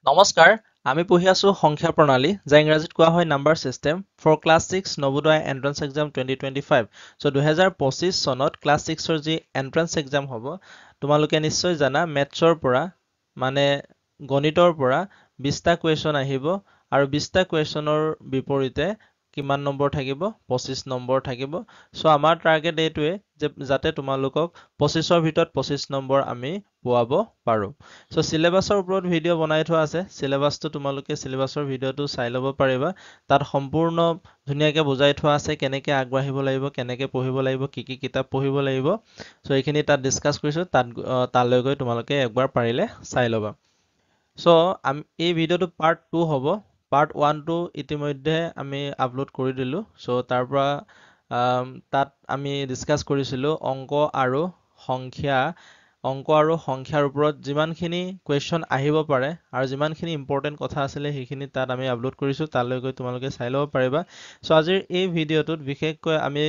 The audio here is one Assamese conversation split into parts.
নমস্কাৰ আমি পঢ়ি আছো সংখ্যা প্ৰণালী যা ইংৰাজীত কোৱা হয় number system for class 6 Navodaya entrance exam 2025 so 2025 চনত ক্লাছ 6 ৰ যি এন্ট্ৰেন্স এক্সাম হ'ব তোমালোকে নিশ্চয় জানা মেথছৰ পৰা মানে গণিতৰ পৰা 20টা কুৱেশ্যন আহিব আৰু 20টা কুৱেশ্যনৰ বিপৰীতে কিমান নম্বৰ থাকিব 25 নম্বৰ থাকিব সো আমাৰ টাৰ্গেট এইটোৱে যে যাতে তোমালোকক 25ৰ ভিতৰত 25 নম্বৰ আমি পোৱাব পাৰো সো সিলেবাসৰ ওপৰত ভিডিও বনাই থোৱা আছে সিলেবাসটো তোমালোকে সিলেবাসৰ ভিডিওটো চাই ল'ব পাৰিবা তাত সম্পূৰ্ণ ধুনীয়াকৈ বুজাই থোৱা আছে কেনেকৈ আগবাঢ়িব লাগিব কেনেকৈ পঢ়িব লাগিব কি কিতাপ পঢ়িব লাগিব সো এইখিনি তাত ডিসকাস কৰিছো তাত তালৈ গৈ তোমালোকে একবাৰ পাৰিলে চাই ল'বা সো এই ভিডিওটো পাৰ্ট 2 হ'ব পাৰ্ট 1 টো ইতিমধ্যে আমি আপলোড কৰি দিলো সো তাৰ পৰা তাত আমি ডিসকাস কৰিছিলো অংক আৰু সংখ্যাৰ ওপৰত যিমানখিনি কুৱেশ্যন আহিব পাৰে আৰু যিমানখিনি ইম্পৰ্টেণ্ট কথা আছিলে সেইখিনি তাত আমি আপলোড কৰিছো তালৈ গৈ তোমালোকে চাই ল'ব পাৰিবা সো আজিৰ এই ভিডিওটোত বিশেষকৈ আমি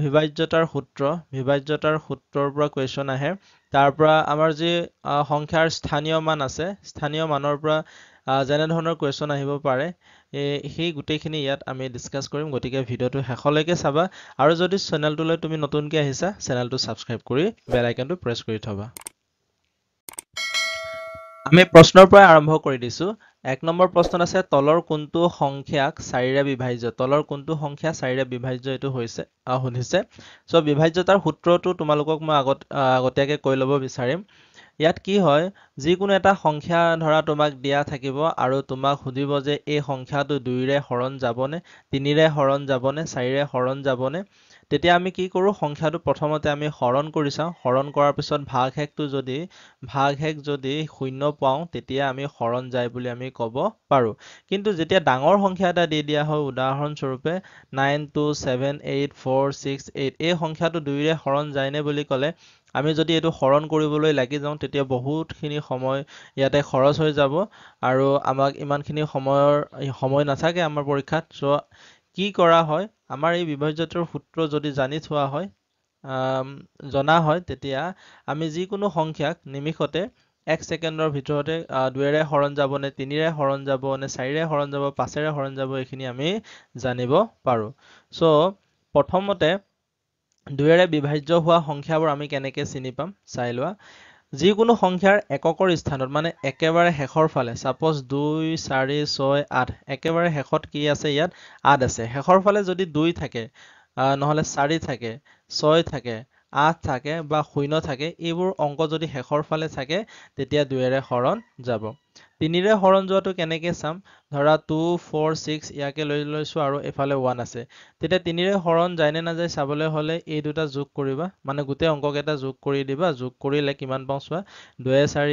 বিভাজ্যতাৰ সূত্ৰৰ পৰা কুৱেশ্যন আহে তাৰ পৰা আমাৰ যি সংখ্যাৰ স্থানীয় মান আছে স্থানীয় মানৰ পৰা যেনে ধৰণৰ কুৱেশ্যন আহিব পাৰে সেই গোটেইখিনি ইয়াত আমি ডিসকাস কৰিম গতিকে ভিডিওটো শেষলৈকে চাবা আৰু যদি চেনেলটোলৈ তুমি নতুনকৈ আহিছা চেনেলটো সাবস্ক্ৰাইব কৰি বেল আইকনটো প্ৰেছ কৰি থবা আমি প্ৰশ্নৰ পৰা আৰম্ভ কৰি দিছো এক নম্বৰ প্ৰশ্নত আছে তলৰ কোনটো সংখ্যাক 4ৰে বিভাজ্য তলৰ কোনটো সংখ্যা 4ৰে বিভাজ্য এইটো হৈছে সুধিছে সো বিভাজ্যতাৰ সূত্ৰটো তোমালোকক মই আগতীয়াকৈ কৈ ল'ব বিচাৰিম ইয়াত কি হয় যিকোনো এটা সংখ্যা ধৰা তোমাক দিয়া থাকিব আৰু তোমাক সুধিব যে এই সংখ্যাটো 2ৰে হৰণ যাবনে 3ৰে হৰণ যাবনে 4ৰে হৰণ যাবনে তেতিয়া আমি কি কৰো সংখ্যাটো প্ৰথমতে আমি হৰণ কৰি চাওঁ হৰণ কৰাৰ পিছত ভাগশেষ যদি শূন্য পাওঁ তেতিয়া আমি হৰণ যায় বুলি আমি ক'ব পাৰো কিন্তু যেতিয়া ডাঙৰ সংখ্যা এটা দি দিয়া হয় উদাহৰণ স্বৰূপে 9278468 এই সংখ্যাটো 2ৰে হৰণ যায়নে বুলি ক'লে আমি যদি এইটো হৰণ কৰিবলৈ লাগি যাওঁ তেতিয়া বহুতখিনি সময় ইয়াতে খৰচ হৈ যাব আৰু আমাক ইমানখিনি সময় নাথাকে আমাৰ পৰীক্ষাত সো কি কৰা হয় আমাৰ এই বিভাজ্যতাৰ সূত্ৰ যদি জানি থোৱা হয় জনা হয় তেতিয়া আমি যিকোনো সংখ্যাক নিমিষতে 1 ছেকেণ্ডৰ ভিতৰতে 2ৰে হৰণ যাব নে 3ৰে হৰণ যাব নে 4ৰে হৰণ যাব 5ৰে হৰণ যাব এইখিনি আমি জানিব পাৰো সো প্ৰথমতে 2ৰে বিভাজ্য হোৱা সংখ্যাবোৰ আমি কেনেকৈ চিনি পাম চাই লোৱা যিকোনো সংখ্যাৰ এককৰ স্থানত মানে একেবাৰে শেষৰ ফালে সাপোজ 2 4 6 8 একেবাৰে শেষত কি আছে ইয়াত 8 আছে শেষৰ ফালে যদি 2 থাকে নহলে 4 থাকে 6 থাকে 8 থাকে বা 0 থাকে এইবোৰ অংক যদি শেষৰ ফালে থাকে তেতিয়া 2ৰে হৰণ যাব 3ৰে হৰণ যোৱাটো কেনেকৈ চাম ধৰা 2 4 6 ইয়াকে লৈ লৈছো আৰু এফালে 1 আছে তেতিয়া 3ৰে হৰণ যায় নে নাযায় চাবলৈ হলে এই দুটা যোগ কৰিবা মানে গোটেই অংককেইটা যোগ কৰি দিবা যোগ কৰিলে কিমান পাওঁ চোৱা 2 4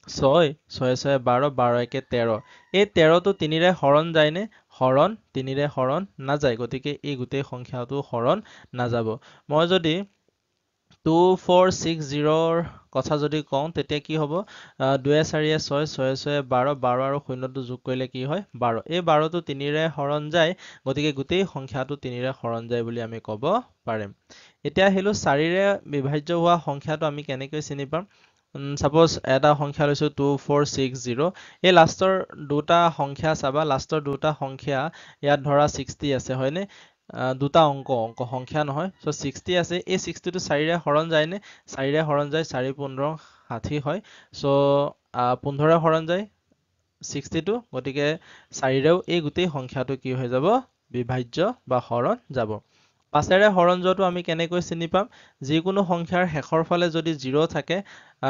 6 6 6 12 12 1 13 এই 13টো 3ৰে হৰণ যায়নে হৰণ 3ৰে হৰণ নাযায় গতিকে এই গোটেই সংখ্যাটো হৰণ নাযাব মই যদি 2460ৰ কথা যদি কওঁ তেতিয়া কি হ'ব 2 4 6 6 6 12 12 আৰু 0টো যোগ কৰিলে কি হয় 12 এই 12টো 3ৰে হৰণ যায় গতিকে গোটেই সংখ্যাটো 3ৰে হৰণ যায় বুলি আমি ক'ব পাৰিম এতিয়া আহিলো 4ৰে বিভাজ্য হোৱা সংখ্যাটো আমি কেনেকৈ চিনি পাম সাপোজ এটা সংখ্যা লৈছো 2460 এই লাষ্টৰ দুটা সংখ্যা চাবা লাষ্টৰ দুটা সংখ্যা ইয়াত ধৰা 60 আছে হয়নে দুটা অংক সংখ্যা নহয় সো 60 আছে এই 60 টো 4ৰে হৰণ যায় নে 4ৰে হৰণ যায় 4 15 60 হয় সো 15ৰে হৰণ যায় 62 গতিকে 4ৰেও এই গোটেই সংখ্যাটো কি হৈ যাব বিভাজ্য বা হৰণ যাব 5ৰে হৰণ যোৱাটো আমি কেনেকৈ চিনি পাম যিকোনো সংখ্যাৰ শেষৰ ফালে যদি 0 থাকে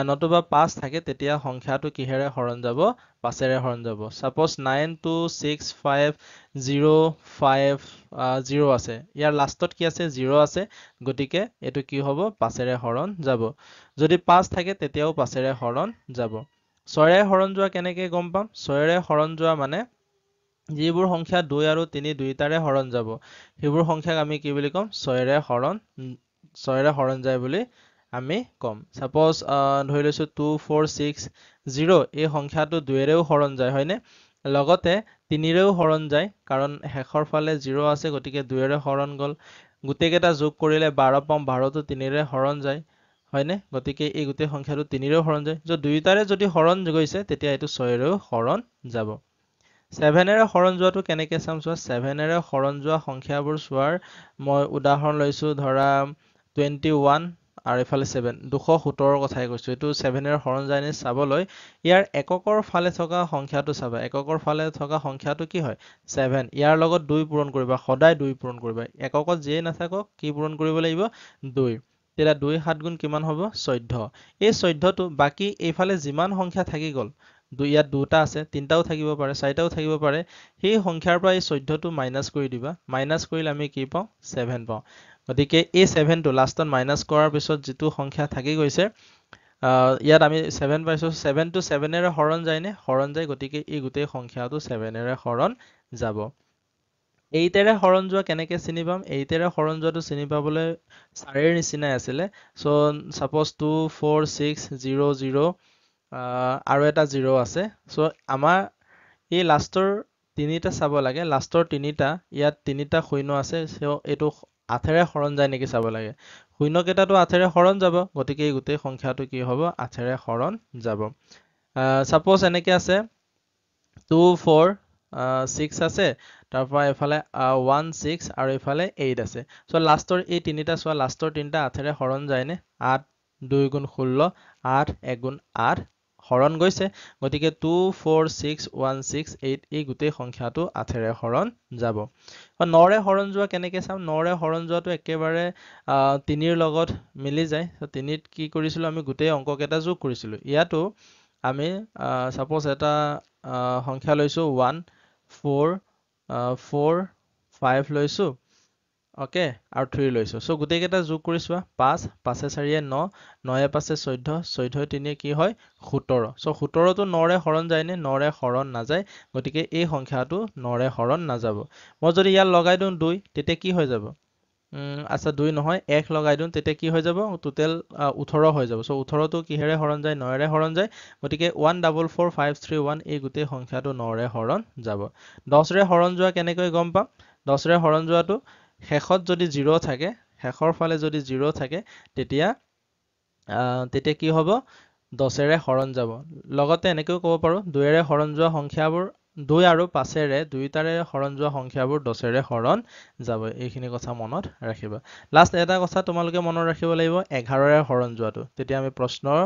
নতুবা 5 থাকে তেতিয়া সংখ্যাটো কিহেৰে হৰণ যাব 5ৰে হৰণ যাব সাপোজ 9265050 আছে ইয়াৰ লাষ্টত কি আছে 0 আছে গতিকে এইটো কি হ'ব 5ৰে হৰণ যাব যদি 5 থাকে তেতিয়াও 5ৰে হৰণ যাব 6ৰে হৰণ যোৱা কেনেকৈ গম পাম 6ৰে হৰণ যোৱা মানে যিবোৰ সংখ্যা 2 আৰু 3 দুইটাৰে হৰণ যাব সেইবোৰ সংখ্যাক আমি কি বুলি ক'ম 6ৰে হৰণ যায় বুলি আমি ক'ম সাপোজ ধৰি লৈছো 2460 এই সংখ্যাটো 2ৰেও হৰণ যায় হয়নে লগতে 3ৰেও হৰণ যায় কাৰণ শেষৰ ফালে 0 আছে গতিকে 2ৰে হৰণ গ'ল গোটেইকেইটা যোগ কৰিলে 12 পাম 12টো 3ৰে হৰণ যায় হয়নে গতিকে এই গোটেই সংখ্যাটো 3ৰেও হৰণ যায় যদি দুইটাৰে যদি হৰণ গৈছে তেতিয়া এইটো 6ৰেও হৰণ যাব 7ৰে হৰণ যোৱাটো কেনেকৈ চাম চোৱা 7ৰে হৰণ যোৱা সংখ্যাবোৰ চোৱাৰ মই উদাহৰণ লৈছো ধৰা 21 আৰু এফালে 7 217ৰ কথাই কৈছো এইটো 7ৰে হৰণ যায় নে চাবলৈ ইয়াৰ এককৰ ফালে থকা সংখ্যাটো চাবা এককৰ ফালে থকা সংখ্যাটো কি হয় 7 ইয়াৰ লগত 2 পূৰণ কৰিবা সদায় 2 পূৰণ কৰিবা এককত যিয়ে নাথাকক কি পূৰণ কৰিব লাগিব 2 তেতিয়া 2 7 গুণ কিমান হ'ব 14 এই 14টো বাকি এইফালে যিমান সংখ্যা থাকি গ'ল ইয়াত দুটা আছে তিনটাও থাকিব পাৰে চাৰিটাও থাকিব পাৰে সেই সংখ্যাৰ পৰা এই 14টো মাইনাস কৰি দিবা মাইনাস কৰিলে আমি কি পাওঁ 7 পাওঁ গতিকে এই 7টো লাষ্টত মাইনাস কৰাৰ পিছত যিটো সংখ্যা থাকি গৈছে ইয়াত আমি 7 পাইছো 7 টো 7ৰে হৰণ যায় নে হৰণ যায় গতিকে এই গোটেই সংখ্যাটো 7ৰে হৰণ যাব 8ৰে হৰণ যোৱা কেনেকৈ চিনি পাম 8ৰে হৰণ যোৱাটো চিনি পাবলৈ 4ৰ নিচিনাই আছিলে সো সাপোজ 2 4 6 0 0 আৰু এটা 0 আছে সো আমাৰ এই লাষ্টৰ তিনিটা চাব লাগে লাষ্টৰ তিনিটা ইয়াত তিনিটা শূন্য আছে সো এইটো 8ৰে হৰণ যায় নেকি চাব লাগে শূন্য কেইটাটো 8ৰে হৰণ যাব গতিকে এই গোটেই সংখ্যাটো কি হ'ব 8ৰে হৰণ যাব সাপোজ এনেকৈ আছে 2 4 6 আছে তাৰ পৰা এফালে 1 6 আৰু এফালে 8 আছে সো লাষ্টৰ এই তিনিটা চোৱা লাষ্টৰ তিনিটা 8ৰে হৰণ যায় নে 8 2 গুণ 16 8 1 গুণ 8 হৰণ গৈছে গতিকে 2 4 6 1 6 8 এই গোটেই সংখ্যাটো 8ৰে হৰণ যাব 9ৰে হৰণ যোৱা কেনেকৈ চাম 9ৰে হৰণ যোৱাটো একেবাৰে 3ৰ লগত মিলি যায় সো 3ত কি কৰিছিলো আমি গোটেই অংককেইটা যোগ কৰিছিলো ইয়াতো আমি সাপোজ এটা সংখ্যা লৈছো 1 4 4 5 লৈছো ওকে আৰু 3 লৈছো সো গোটেই কেইটা যোগ কৰি চোৱা 5 5 4 9 9 5 14 14 3 কি হয় 17 সো 17 টো 9ৰে হৰণ যায় নে 9ৰে হৰণ নাযায় গতিকে এই সংখ্যাটো 9ৰে হৰণ নাযাব মই যদি ইয়াত লগাই দিওঁ 2 তেতিয়া কি হৈ যাব আচ্ছা 2 নহয় 1 লগাই দিওঁ তেতিয়া কি হৈ যাব টোটেল 18 হৈ যাব সো 18 টো কিহেৰে হৰণ যায় 9ৰে হৰণ যায় গতিকে 144531 এই গোটেই সংখ্যাটো 9ৰে হৰণ যাব 10ৰে হৰণ যোৱা কেনেকৈ গম পাম 10ৰে হৰণ যোৱাটো শেষত যদি 0 থাকে শেষৰ ফালে যদি 0 থাকে তেতিয়া কি হ'ব 10ৰে হৰণ যাব লগতে এনেকৈ ক'ব পাৰো 2ৰে হৰণ যোৱা সংখ্যাবোৰ 2 আৰু 5ৰে দুইটাৰে হৰণ যোৱা সংখ্যাবোৰ 10ৰে হৰণ যাব এইখিনি কথা মনত ৰাখিবা লাষ্ট এটা কথা তোমালোকে মনত ৰাখিব লাগিব 11ৰে হৰণ যোৱাটো তেতিয়া আমি প্ৰশ্নৰ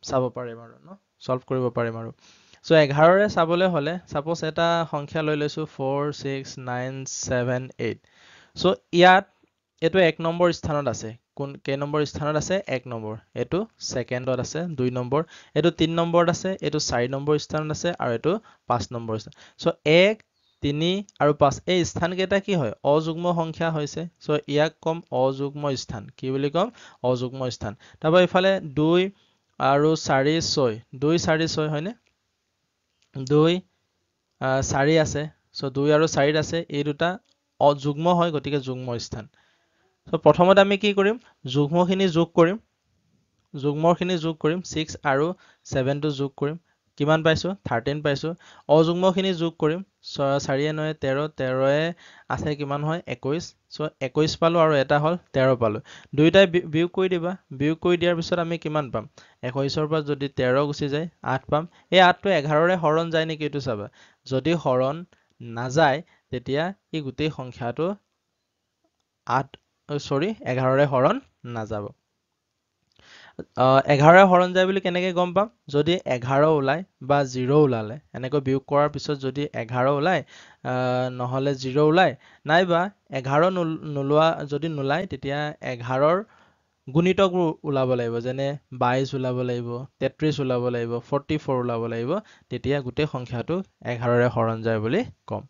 চাব পাৰিম আৰু ন সলভ কৰিব পাৰিম আৰু সো 11ৰে চাবলৈ হলে সাপোজ এটা সংখ্যা লৈ লৈছো 4 6 9 7 8 সো ইয়াত এইটো 1 নম্বৰ স্থানত আছে কোন কেই নম্বৰ স্থানত আছে 1 নম্বৰ এইটো সেকেন্ডত আছে 2 নম্বৰ এইটো 3 নম্বৰত আছে এইটো 4 নম্বৰ স্থানত আছে আৰু এইটো 5 নম্বৰ স্থান সো 1 3 আৰু 5 এই স্থান কেইটা কি হয় অযুগ্ম সংখ্যা হৈছে সো ইয়াক কম অযুগ্ম স্থান কি বুলি কম অযুগ্ম স্থান তাৰপৰা ইফালে 2 আৰু 4 6 2 4 6 হয়নে 2 4 আছে সো 2 আৰু 4 আছে এই দুটা অযুগ্ম হয় গতিকে যুগ্ম স্থান সো প্ৰথমতে আমি কি কৰিম যুগ্মখিনি যোগ কৰিম 6 আৰু 7 টো যোগ কৰিম কিমান পাইছো 13 পাইছো অযুগ্মখিনি যোগ কৰিম 4 9 13 13 আছে কিমান হয় 21 সো 21 পালো আৰু এটা হল 13 পালো দুইটাই বিয়োগ কৰি দিবা বিয়োগ কৰি দিয়াৰ পিছত আমি কিমান পাম 21ৰ পৰা যদি 13 গুচি যায় 8 পাম এই 8টো 11ৰে হৰণ যায় নেকি এইটো চাবা যদি হৰণ নাযায় তেতিয়া এই গোটেই সংখ্যাটো 11ৰে হৰণ নাযাব 11ৰে হৰণ যায় বুলি কেনেকৈ গম পাম যদি 11 ওলাই বা 0 ওলালে এনেকৈ বিয়োগ কৰাৰ পিছত যদি 11 ওলাই নহলে 0 ওলাই নাইবা 11 নোলোৱা যদি নোলায় তেতিয়া 11ৰ গুণিতকবোৰ ওলাব লাগিব যেনে 22 ওলাব লাগিব 33 ওলাব লাগিব 44 ওলাব লাগিব তেতিয়া গোটেই সংখ্যাটো 11ৰে হৰণ যায় বুলি কম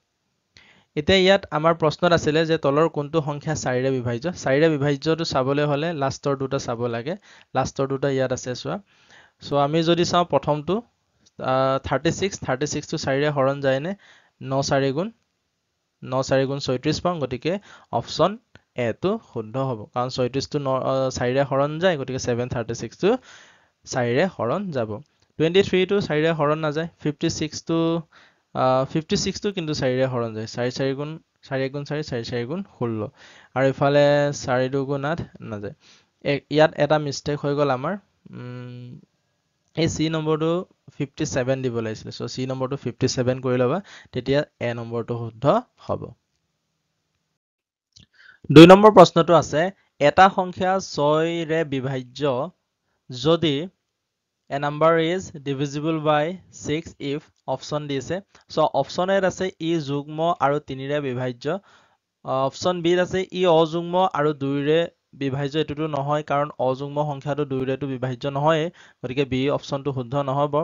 এতিয়া ইয়াত আমাৰ প্ৰশ্নত আছিলে যে তলৰ কোনটো সংখ্যা 4ৰে বিভাজ্য 4ৰে বিভাজ্যটো চাবলৈ হলে লাষ্টৰ দুটা চাব লাগে লাষ্টৰ দুটা ইয়াত আছে চোৱা সো আমি যদি চাওঁ প্ৰথমটো 36 টো 4ৰে হৰণ যায় নে 9 4 গুণ 36 পাম গতিকে অপচন এ টো শুদ্ধ হ'ব কাৰণ 36 টো 4ৰে হৰণ যায় গতিকে 736 টো 4ৰে হৰণ যাব 23 টো 4ৰে হৰণ নাযায় 56 টো 56 টো কিন্তু 4ৰে হৰণ যায় 4 4 গুণ 4 গুণ 4 4 4 গুণ 16 আৰু ইফালে 4 2 গুণ 8 নাযায় ইয়াত এটা মিষ্টেক হৈ গ'ল আমাৰ এই চি নম্বৰটো 57 দিব লাগিছিলে সো চি নম্বৰটো 57 কৰি ল'বা তেতিয়া এ নম্বৰটো শুদ্ধ হ'ব 2 নম্বৰ প্ৰশ্নটো আছে এটা সংখ্যা 6 ৰে বিভাজ্য যদি a number is divisible by 6 if option দিছে সো অপশন এত আছে ই যুগ্ম আৰু 3 ৰে বিভাজ্য অপশন বি আছে ই অযুগ্ম আৰু 2 ৰে বিভাজ্য এটোটো নহয় কাৰণ অযুগ্ম সংখ্যাটো 2 ৰেটো বিভাজ্য নহয় গতিকে বি অপশনটো শুদ্ধ নহব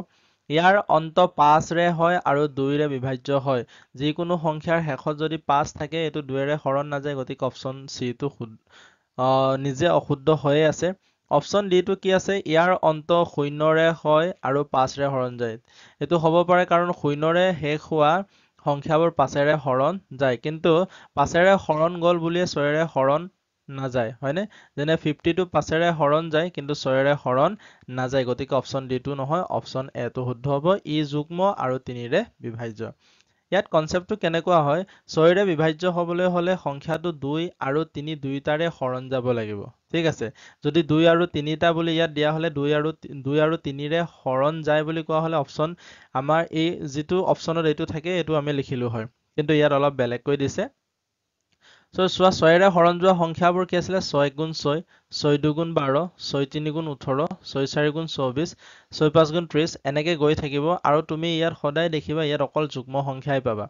ইয়াৰ অন্ত 5 ৰে হয় আৰু 2 ৰে বিভাজ্য হয় যিকোনো সংখ্যাৰ শেষত যদি 5 থাকে এটো 2 ৰে হৰণ নাযায় গতিকে অপশন সি টো নিজে অশুদ্ধ হৈ আছে অপশন ডি টো কি আছে ইয়াৰ অন্ত 0 ৰে হয় আৰু 5 ৰে হৰণ যায় এটো হ'ব পাৰে কাৰণ 0 ৰে শেষ হোৱা সংখ্যাবোৰ 5 ৰে হৰণ যায় কিন্তু 5 ৰে হৰণ গল বুলি 6 ৰে হৰণ নাযায় হয়নে যেনে 50 টো 5 ৰে হৰণ যায় কিন্তু 6 ৰে হৰণ নাযায় গতিকে অপশন ডি টো নহয় অপশন এ টো শুদ্ধ হ'ব ই যুগ্ম আৰু 3 ৰে বিভাজ্য ইয়াত কনসেপ্টটো কেনেকুৱা হয় 6 ৰে বিভাজ্য হ'বলৈ হলে সংখ্যাটো 2 আৰু 3 দুইটাৰে হৰণ যাব লাগিব ঠিক আছে যদি 2 আৰু 3টা বুলি ইয়াত দিয়া হলে 2 আৰু 3 ৰে হৰণ যায় বুলি কোৱা হলে অপশন আমাৰ এই যেটো অপশনত এইটো থাকে এটো আমি লিখিলো হয় কিন্তু ইয়াত অলপ বেলেগ কৈ দিছে সো 6 ৰে হৰণ যোৱা সংখ্যাবোৰ কি আছিল 6 গুণ 6 6 2 গুণ 12 6 3 গুণ 18 6 4 গুণ 24 6 5 গুণ 30 এনেকৈ গৈ থাকিব আৰু তুমি ইয়াত সদায় দেখিবা ইয়াত অকল যুগ্ম সংখ্যাই পাবা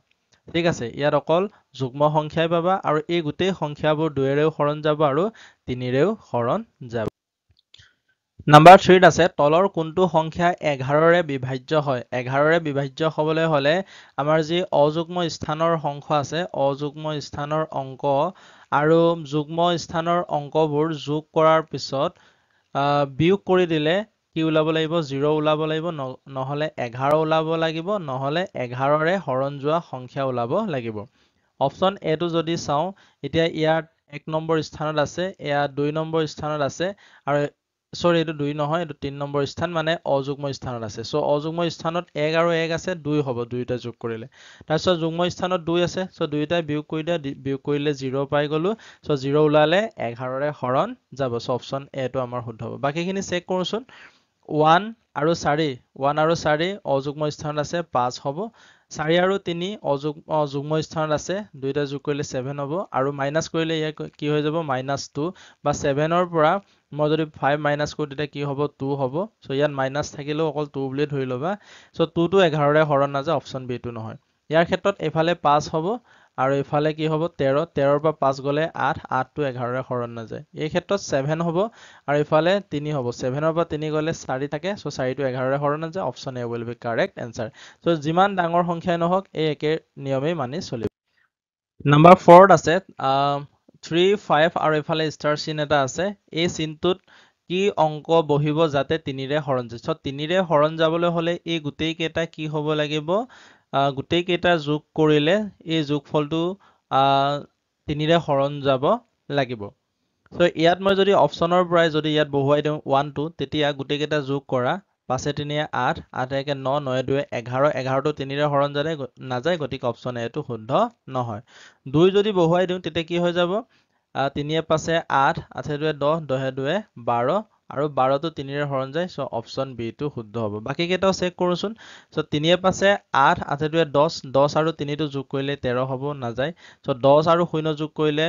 ঠিক আছে ইয়াত অকল যুগ্ম সংখ্যাই পাবা আৰু এই গোটেই সংখ্যাবোৰ 2 ৰেও হৰণ যাব আৰু 3 ৰেও হৰণ যাব নাম্বাৰ 3 আছে তলৰ কোনটো সংখ্যা 11 ৰে বিভাজ্য হয় 11 ৰে বিভাজ্য হ'বলৈ হলে আমাৰ যি অযুগ্ম স্থানৰ সংখ্যা আছে অযুগ্ম স্থানৰ অংক আৰু যুগ্ম স্থানৰ অংকবোৰ যোগ কৰাৰ পিছত বিয়োগ কৰি দিলে কি ওলাব লাগিব 0 ওলাব লাগিব নহলে 11 ওলাব লাগিব নহলে 11 ৰে হৰণ যোৱা সংখ্যা ওলাব লাগিব অপশন এ টো যদি চাও এতিয়া ইয়াত 1 নম্বৰ স্থানত আছে এয়া 2 নম্বৰ স্থানত আছে আৰু সৰি এটো 2 নহয় এটো 3 নম্বৰ স্থান মানে অযুগ্ম স্থানত আছে সো অযুগ্ম স্থানত 1 আৰু 1 আছে 2 হ'ব দুইটা যোগ কৰিলে তাৰপিছত যুগ্ম স্থানত 2 আছে সো দুইটা বিয়োগ কৰিলে 0 পাই গলো সো 0 ওলালে 11 ৰে হৰণ যাব সো অপশন এ টো আমাৰ শুদ্ধ হ'ব বাকিখিনি চেক কৰোচোন 1 আৰু 4 1 আৰু 4 অযুগ্ম স্থানত আছে 5 হ'ব 4 আৰু 3 অযুগ্ম স্থানত আছে দুইটা যোগ কৰিলে 7 হ'ব আৰু মাইনাস কৰিলে ইয়া কি হৈ যাব -2 বা 7 ৰ পৰা মই যদি 5 মাইনাস কৰো তেতিয়া কি হ'ব 2 হ'ব সো ইয়াত মাইনাস থাকিলেও অকল 2 বুলি ধৰি লবা সো 2 টো 11 ৰে হৰণ নাযায় অপশন বি টো নহয় ইয়াৰ ক্ষেত্ৰত এফালে 5 হ'ব আৰু এফালে কি হ'ব 13 13 ৰ পৰা 5 গলে 8 8 টো 11 ৰে হৰণ নাযায় এই ক্ষেত্ৰত 7 হ'ব আৰু এফালে 3 হ'ব 7 ৰ পৰা 3 গলে 4 থাকে সো 4 টো 11 ৰে হৰণ নাযায় option A will be correct answer so যিমান ডাঙৰ সংখ্যাই নহওক এই একে নিয়মে মানি চলিব নাম্বাৰ 4 আছে 3 5 আৰু এফালে ষ্টাৰ চিন এটা আছে এই চিনটোত কি অংক বহিব যাতে 3 ৰে হৰণ যায় সো 3 ৰে হৰণ যাবলৈ হলে এই গোটেই কেইটা কি হ'ব লাগিব গোটেই কেইটা যোগ কৰিলে এই যোগফলটো 3 ৰে হৰণ যাব লাগিব সো ইয়াত মই যদি অপশনৰ পৰাই যদি ইয়াত বহুৱাই দিওঁ 1 2 তেতিয়া গোটেই কেইটা যোগ কৰা 5 3 8 8 1 9 9 2 11 11 টো 3 ৰে হৰণ নাযায় গতিকে অপশন এ টো শুদ্ধ নহয় 2 যদি বহুৱাই দিওঁ তেতিয়া কি হৈ যাব 3 5 8 8 2 10 10 2 12 আৰু 12 টো 3 ৰে হৰণ যায় সো অপশন বি টো শুদ্ধ হ'ব বাকি কেইটাও চেক কৰোচোন সো 3 5 8 8 2 10 10 আৰু 3 টো যোগ কৰিলে 13 হ'ব নাযায় সো 10 আৰু 0 যোগ কৰিলে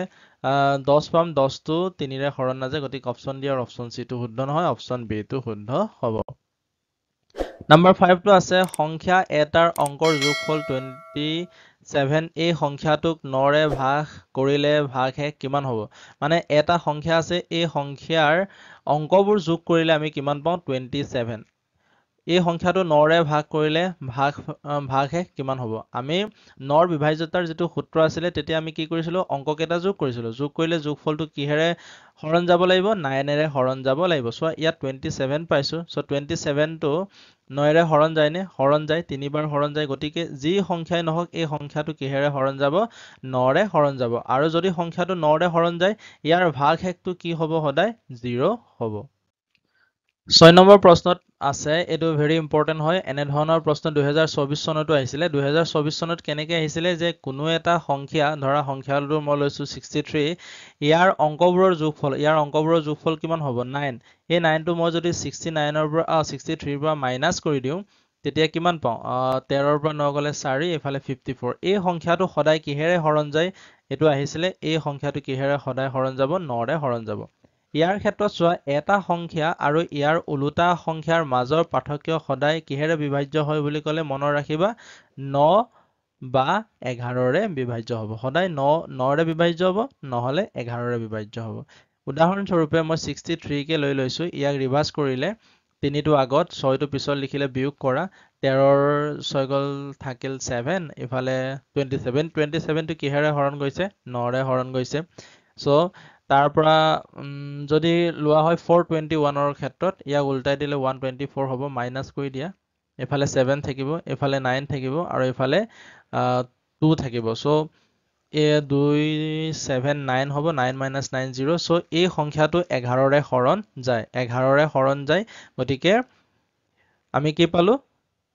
10 পাম 10 টো 3 ৰে হৰণ নাযায় গতিকে অপশন ডি আৰু অপশন সি টো শুদ্ধ নহয় অপশন বি টো শুদ্ধ হ'ব নাম্বাৰ 5 টো আছে সংখ্যা এটাৰ অংকৰ যোগফল 27 এই সংখ্যাটোক 9 ৰে ভাগ কৰিলে ভাগশেষ কিমান হ'ব মানে এটা সংখ্যা আছে এই সংখ্যাৰ অংকবোৰ যোগ কৰিলে আমি কিমান পাওঁ 27 এই সংখ্যাটো 9 ৰে ভাগ কৰিলে ভাগশেষ কিমান হ'ব আমি 9 ৰ বিভাজ্যতাৰ যেটো সূত্ৰ আছিল তেতিয়া আমি কি কৰিছিলো অংক কেইটা যোগ কৰিছিলো যোগ কৰিলে যোগফলটো কিহেৰে হৰণ যাব লাগিব 9 ৰে হৰণ যাব লাগিব সো ইয়াত 27 পাইছো সো 27 টো 9 ৰে হৰণ যায় নে হৰণ যায় তিনিবাৰ হৰণ যায় গতিকে যি সংখ্যাই নহওক এই সংখ্যাটো কিহেৰে হৰণ যাব 9 ৰে হৰণ যাব আৰু যদি সংখ্যাটো 9 ৰে হৰণ যায় ইয়াৰ ভাগশেষটো কি হ'ব সদায় 0 হ'ব 6 নম্বৰ প্ৰশ্নত আছে এইটো ভেৰি ইম্পৰ্টেণ্ট হয় এনে ধৰণৰ প্ৰশ্ন 2024 চনতো আহিছিলে 2024 চনত কেনেকৈ আহিছিলে যে কোনো এটা সংখ্যা ধৰা সংখ্যাটো মই লৈছো 63 ইয়াৰ অংকবোৰৰ যোগফল কিমান হ'ব 9 এই 9 টো মই যদি 69 ৰ পৰা 63 ৰ পৰা মাইনাছ কৰি দিওঁ তেতিয়া কিমান পাওঁ 13 ৰ পৰা 9 গলে 4 এফালে 54 এই সংখ্যাটো সদায় কিহেৰে হৰণ যায় এইটো আহিছিলে এই সংখ্যাটো কিহেৰে সদায় হৰণ যাব 9 ৰে হৰণ যাব ইয়াৰ ক্ষেত্ৰত চোৱা এটা সংখ্যা আৰু ইয়াৰ ওলোটা সংখ্যাৰ মাজৰ পাৰ্থক্য সদায় কিহেৰে বিভাজ্য হয় বুলি ক'লে মনত ৰাখিবা 9 বা 11 ৰে বিভাজ্য হ'ব সদায় 9 ৰে বিভাজ্য হ'ব নহলে 11 ৰে বিভাজ্য হ'ব উদাহৰণস্বৰূপে মই 63 কে লৈ লৈছো ইয়াক ৰিভাৰ্স কৰিলে 3 টো আগত 6 টো পিছত লিখিলে বিয়োগ কৰা 13 ৰ 6 গল থাকিল 7 ইফালে 27 টো কিহেৰে হৰণ গৈছে 9 ৰে হৰণ গৈছে সো তাৰ পৰা যদি লোৱা হয় 421 ৰ ক্ষেত্ৰত ইয়াক উল্টাই দিলে 124 হ'ব মাইনাস কৰি দিয়া এফালে 7 থাকিব এফালে 9 থাকিব আৰু এফালে 2 থাকিব সো এ 279 হ'ব 9 minus 9 0 সো এই সংখ্যাটো 11 ৰে হৰণ যায় 11 ৰে হৰণ যায় গতিকে আমি কি পালো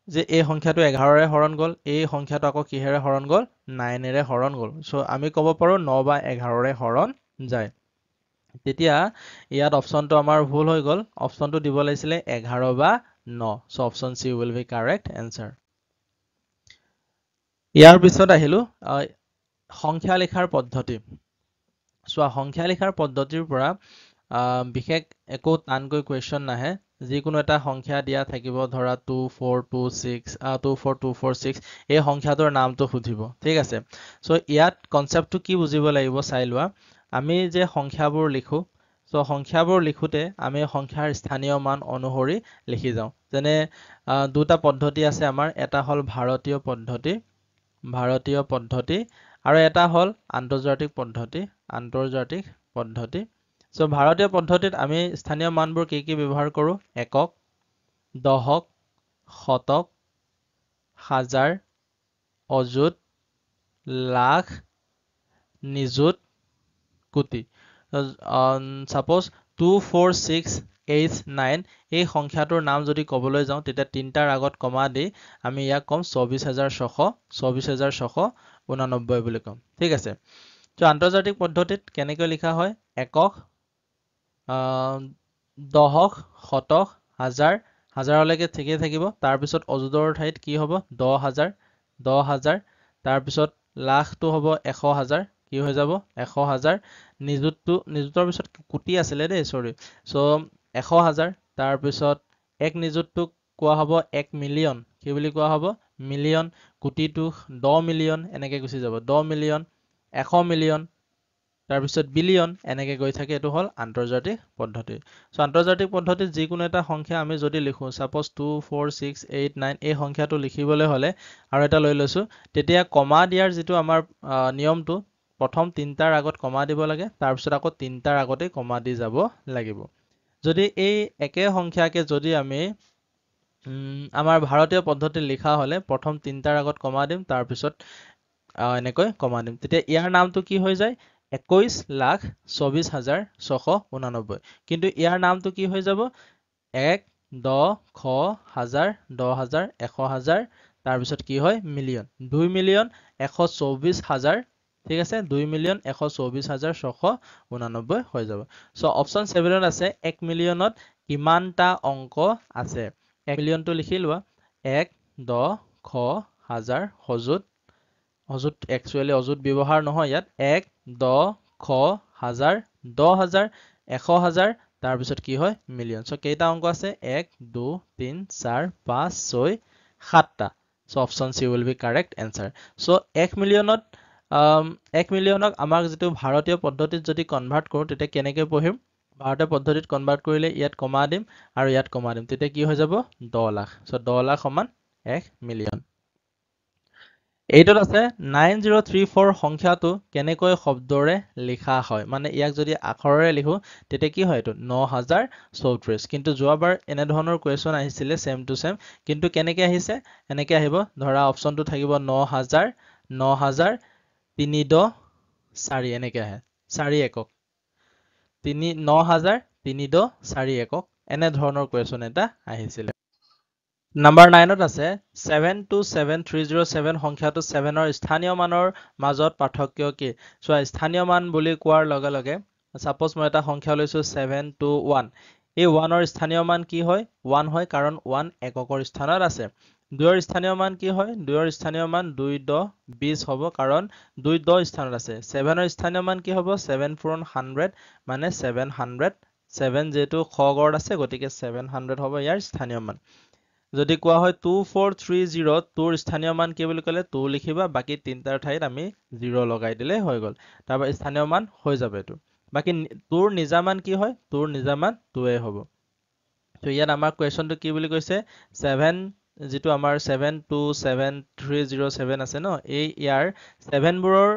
যে এই সংখ্যাটো 11 ৰে হৰণ গল এই সংখ্যাটো আকৌ কিহেৰে হৰণ গল 9 ৰে হৰণ গল সো আমি ক'ব পাৰো 9 বা 11 ৰে হৰণ যায় তেতিয়া ইয়াত অপশনটো আমাৰ ভুল হৈ গল অপশনটো দিব লাগিছিলে 11 বা 9 so option C will be correct answer ইয়াৰ পিছত আহিলো সংখ্যা লিখাৰ পদ্ধতি সো সংখ্যা লিখাৰ পদ্ধতিৰ পৰা বিশেষ একো টানকৈ কোৱেশ্চন নাহে যিকোনো এটা সংখ্যা দিয়া থাকিব ধৰা 24246 এই সংখ্যাটোৰ নামটো সুধিব ঠিক আছে সো ইয়াত কনসেপ্টটো কি বুজিব লাগিব চাই লোৱা আমি যে সংখ্যাবোৰ লিখো সো সংখ্যাবোৰ লিখোতে আমি সংখ্যাৰ স্থানীয় মান অনুসৰি লিখি যাওঁ যেনে দুটা পদ্ধতি আছে আমাৰ এটা হল ভাৰতীয় পদ্ধতি আৰু এটা হল আন্তৰ্জাতিক পদ্ধতি সো ভাৰতীয় পদ্ধতিত আমি স্থানীয় মানবোৰ কি ব্যৱহাৰ কৰো একক দশক শতক হাজাৰ অযুত লাখ নিযুত কোটি সাপোজ 24689 এই সংখ্যাটোৰ নাম যদি ক'বলৈ যাওঁ তেতিয়া তিনটাৰ আগত কমা দি আমি ইয়াক কম 24689 বুলি কম ঠিক আছে তো আন্তৰ্জাতিক পদ্ধতিত কেনেকৈ লিখা হয় একক দশক শতক হাজাৰলৈকে ঠিকই থাকিব তাৰ পিছত অযুতৰ ঠাইত কি হ'ব 10000 তাৰ পিছত লাখটো হ'ব 100000 কি হৈ যাব 100000 নিযুতৰ পিছত কোটি আছিলে দেই সৰি সো 100000 তাৰ পিছত এক নিযুতটোক কোৱা হ'ব 1 মিলিয়ন কি বুলি কোৱা হ'ব মিলিয়ন কোটিটো 10 মিলিয়ন এনেকৈ গুচি যাব 10 মিলিয়ন 100 মিলিয়ন তাৰ পিছত বিলিয়ন এনেকৈ গৈ থাকে এটো হল আন্তৰ্জাতিক পদ্ধতি সো আন্তৰ্জাতিক পদ্ধতিত যিকোনো এটা সংখ্যা আমি যদি লিখো সাপোজ 24689 এই সংখ্যাটো লিখিবলৈ হলে আৰু এটা লৈ লৈছো তেতিয়া কমা দিয়াৰ যেটো আমাৰ নিয়মটো প্ৰথম তিনটাৰ আগত কমা দিব লাগে তাৰ পিছত আকৌ তিনটাৰ আগতে কমা দি যাব লাগিব যদি এই একে সংখ্যাকে যদি আমি আমাৰ ভাৰতীয় পদ্ধতি লিখা হলে প্ৰথম তিনটাৰ আগত কমা দিম তাৰ পিছত এনেকৈ কমা দিম তেতিয়া ইয়াৰ নামটো কি হৈ যায় 21,24,689 কিন্তু ইয়াৰ নামটো কি হৈ যাব 1 10 খ হাজাৰ 10000 100000 তাৰ পিছত কি হয় মিলিয়ন 2,124,000 ঠিক আছে 2,124,689 হৈ যাব সো অপশন 7ত আছে 1 মিলিয়নত কিমানটা অংক আছে 1 মিলিয়নটো লিখি লোৱা 1 10 খ হাজাৰ অযুত একচুয়ালি অযুত ব্যৱহাৰ নহয় ইয়াত 1 10 খ হাজাৰ 10000 100000 তাৰ পিছত কি হয় মিলিয়ন সো কেইটা অংক আছে 1 2 3 4 5 6 7টা so option C will be correct answer so 1 মিলিয়নত 1 মিলিয়নক আমাক যেটো ভাৰতীয় পদ্ধতিত যদি কনভাৰ্ট কৰো তেতিয়া কেনেকৈ পঢ়িম ভাৰতীয় পদ্ধতিত কনভাৰ্ট কৰিলে ইয়াত কমা দিম আৰু ইয়াত কমা দিম তেতিয়া কি হৈ যাব 10 লাখ সো 10 লাখ সমান 1 মিলিয়ন এইটোত আছে 9034 সংখ্যাটো কেনেকৈ শব্দৰে লিখা হয় মানে ইয়াক যদি আখৰেৰে লিখো তেতিয়া কি হয় এটো 9034 কিন্তু যোৱাবাৰ এনে ধৰণৰ কোৱেশ্চন আহিছিলে সেম টু সেম কিন্তু কেনেকৈ আহিছে এনেকৈ আহিব ধৰা অপশনটো থাকিব 9000 9000 310 4 এনেকৈ আহে 4 একক 9000 310 4 একক এনে ধৰণৰ কোৱেশ্চন এটা আহিছিলে নাম্বাৰ 9ত আছে 727307 সংখ্যাটো 7ৰ স্থানীয় মানৰ মাজত পাৰ্থক্য কি চোৱা স্থানীয় মান বুলি কোৱাৰ লগে লগে সাপোজ মই এটা সংখ্যা লৈছো 721 এই 1ৰ স্থানীয় মান কি হয় 1 হয় কাৰণ 1 এককৰ স্থানত আছে 2ৰ স্থানীয় মান কি হয় 2ৰ স্থানীয় মান 2 10 20 হ'ব কাৰণ 2 10 স্থানত আছে 7ৰ স্থানীয় মান কি হ'ব 7 পূৰণ 100 মানে 700 7 যেটো খ গড় আছে গতিকে 700 হ'ব ইয়াৰ স্থানীয় মান যদি কোৱা হয় 2430 তোৰ স্থানীয় মান কি বুলি ক'লে 2 লিখিবা বাকি তিনটাৰ ঠাইত আমি 0 লগাই দিলে হৈ গল তাৰপা স্থানীয় মান হৈ যাব এটো বাকি তোৰ নিজা মান কি হয় তোৰ নিজা মান 2 এ হ'ব তো ইয়াত আমাৰ কোৱেশ্চনটো কি বুলি কৈছে 7 যেটো আমাৰ 727307 আছে ন এই ইয়াৰ 7 বোৰৰ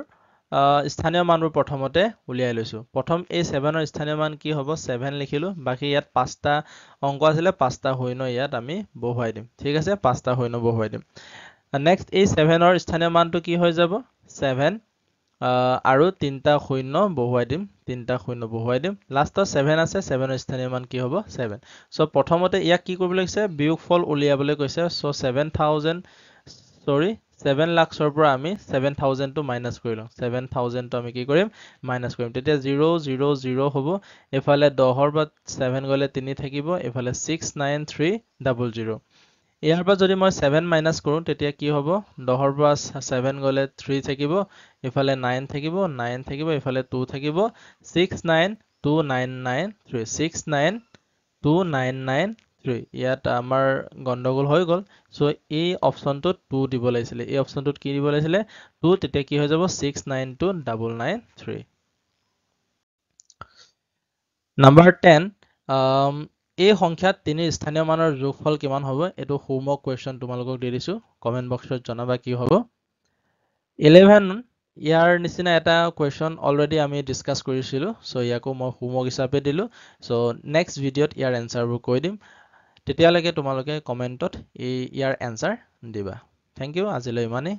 স্থানীয় মানবোৰ প্ৰথমতে উলিয়াই লৈছো প্ৰথম এই 7ৰ স্থানীয় মান কি হ'ব 7 লিখিলো বাকি ইয়াত পাঁচটা অংক আছিলে পাঁচটা শূন্য ইয়াত আমি বহুৱাই দিম ঠিক আছে পাঁচটা শূন্য বহুৱাই দিম নেক্সট এই 7ৰ স্থানীয় মানটো কি হৈ যাব 7 আৰু তিনটা শূন্য বহুৱাই দিম লাষ্টত 7 আছে 7ৰ স্থানীয় মান কি হ'ব 7 সো প্ৰথমতে ইয়াক কি কৰিব লাগিছে বিয়োগফল উলিয়াবলৈ কৈছে সো 7 লাখৰ পৰা আমি 7000 টো মাইনাস কৰি লম 7000 টো আমি কি কৰিম মাইনাস কৰিম তেতিয়া 0 0 0 হ'ব এফালে 10ৰ পৰা 7 গলে 3 থাকিব এফালে 69300 ইয়াৰ পৰা যদি মই 7 মাইনাস কৰো তেতিয়া কি হ'ব 10ৰ পৰা 7 গলে 3 থাকিব এফালে 9 থাকিব 9 থাকিব এফালে 2 থাকিব 6929993 6929993 ইয়াত আমাৰ গণ্ডগোল হৈ গল সো এই অপচনটোত 2 দিব লাগিছিল এই অপচনটোত কি দিব লাগিছিল 2 তেতিয়া কি হৈ যাব 6929993 নাম্বাৰ 10 এই সংখ্যাত তিনি স্থানীয় মানৰ যোগফল কিমান হ'ব এটো হোমৱৰ্ক কোৱেশ্চন তোমালোকক দি দিছো কমেন্ট বক্সত জনাবা কি হ'ব 11 ইয়াৰ নিচিনা এটা কোৱেশ্চন অলৰেডি আমি ডিসকাস কৰিছিলো সো ইয়াকো মই হোমৱৰ্ক হিচাপে দিলো সো নেক্সট ভিডিঅত ইয়াৰ এনসাৰবোৰ কৈ দিম তেতিয়ালৈকে তোমালোকে কমেন্টত ইয়াৰ এনসাৰ দিবা থ্যাংক ইউ আজিলৈ ইমানেই